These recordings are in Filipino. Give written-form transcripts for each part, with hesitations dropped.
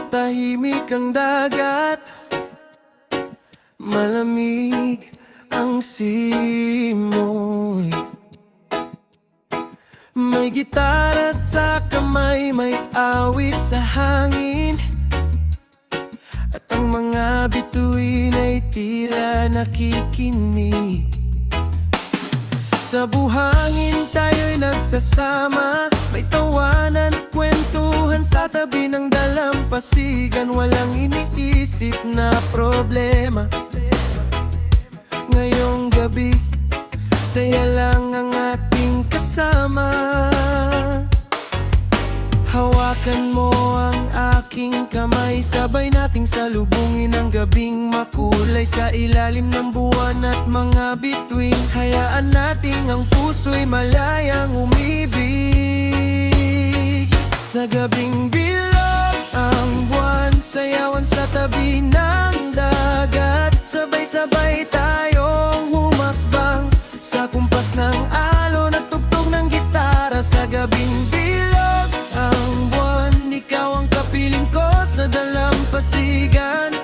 Tahimik ang dagat, malamig ang simoy. May gitara sa kamay, may awit sa hangin, at ang mga bituin ay tila nakikinig. Sa buhangin tayo'y nagsasama, may tawanan at kwentuhan sa tabi ng dalampasigan. Walang iniisip na problema. Ngayong gabi, saya lang ang ating kasama. Hawakan mo ang aking kamay, sabay nating salubungin ang gabing makulay. Sa ilalim ng buwan at mga bituin, hayaan nating ang puso'y malayang umibig. Sa gabing bilog ang buwan, sayawan sa tabi ng dagat. Sabay-sabay tayong humakbang sa kumpas ng alon at tugtog ng gitara. Sa gabing bilog ang buwan, ikaw ang kapiling ko sa dalampasigan.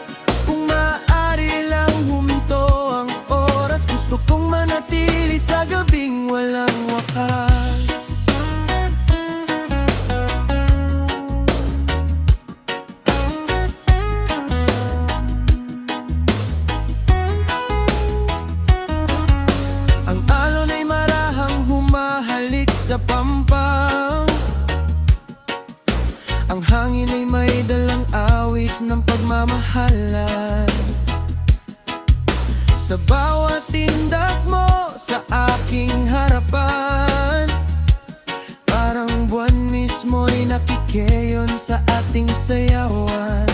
Kung maaari lang huminto ang oras, gusto kong manatili sa gabing walang wakas. Ang alon ay marahang humahalik sa pampang. Ang hangin ay may dalang awit ng pagmamahalan. Sa bawat tindak mo sa aking harapan, parang buwan mismo'y nakikeyon sa ating sayawan.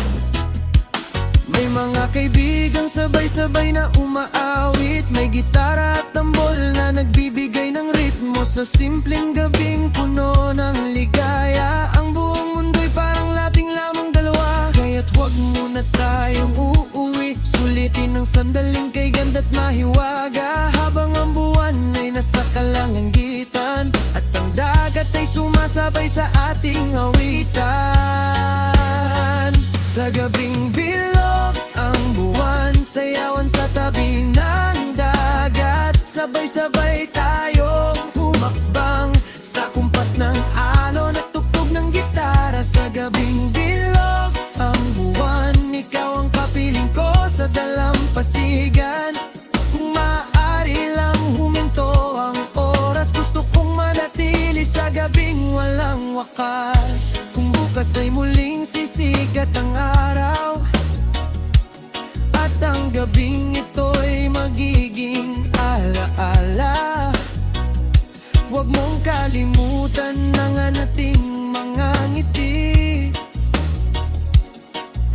May mga kaibigang sabay-sabay na umaawit, may gitara at tambol na nagbibigay ng ritmo. Sa simpleng gabing puno ng ligaya, ang buong mundo'y parang lating lamang dalawa. Kaya't huwag muna tayong uuwi, sulitin ng sandaling kay ganda't mahiwaga. Habang ang buwan ay nasa kalangitan at ang dagat ay sumasabay sa ating awitan. Sa gabing bilog ang buwan, sayawan sa tabi ng dagat. Sabay-sabay tayong humakbang sa kumpas ng alon at tugtog ng gitara. Sa gabing bilog ang buwan, ikaw ang kapiling ko sa dalampasigan. Kung maaari lang huminto ang oras, gusto kong manatili sa gabing walang wakas. Kung bukas ay muling sisikat ang araw at ang gabing ito'y magiging alaala, huwag mong kalimutan ang nating mga ngiti.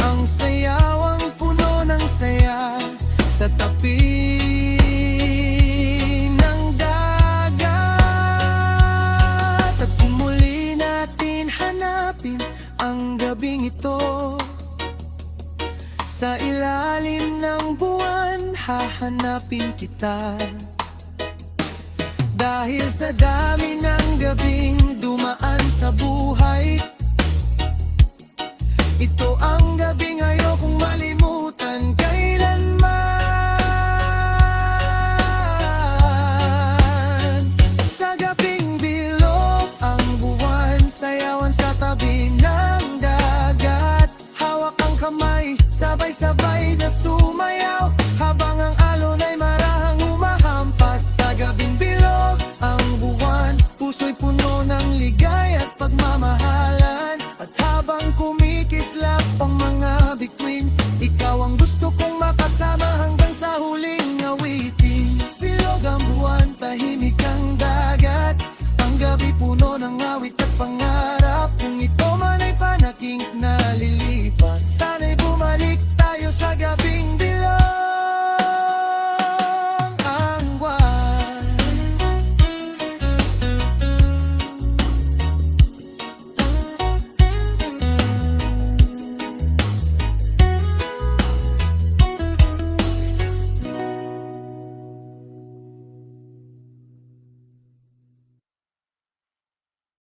Ang sayawang puno ng saya sa tabi ng dagat. At kung muli natin hanapin ang gabing ito, sa ilalim ng buwan hahanapin kita. Dahil sa dami ng gabing dumaan sa buhay, ito ang gabing ayokong malimutan kailanman. Sa gabing bilog ang buwan, sayawan sa tabi ng dagat. Hawak ang kamay, sabay-sabay na sumayaw.